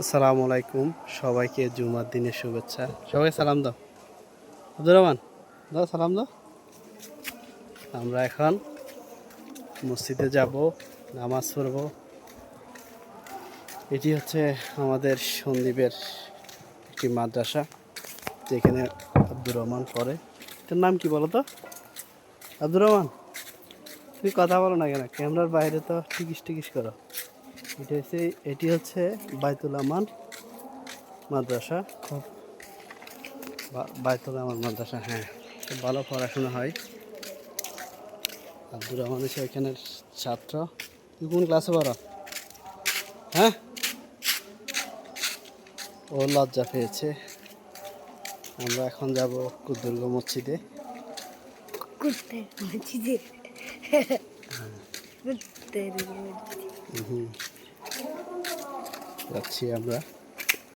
আসসালামু আলাইকুম, সবাইকে জুমার দিনের শুভেচ্ছা। সবাই সালাম দাও। আব্দুর রহমান, দাও সালাম দাও। আমরা এখন মসজিদে যাব, নামাজ পড়ব। এটি হচ্ছে আমাদের সন্দ্বীপের একটি মাদ্রাসা, যেখানে আব্দুর রহমান পড়ে। তোর নাম কি বলো তো? আব্দুর রহমান, তুমি কথা বলো না কেন? ক্যামেরার বাইরে তো টিকিস টিকিস করো। এটি হচ্ছে বাইতুল আমান মাদ্রাসা। খুব বাইতুল আমান মাদ্রাসা, হ্যাঁ, খুব ভালো পড়াশোনা হয়। আব্দুর রহমান হচ্ছে ওইখানের ছাত্র। তুই কোন ক্লাসে পড়ো? হ্যাঁ, ও লজ্জা পেয়েছে। আমরা এখন যাব কুদ্দুর্গ মসজিদে। যাচ্ছি আমরা।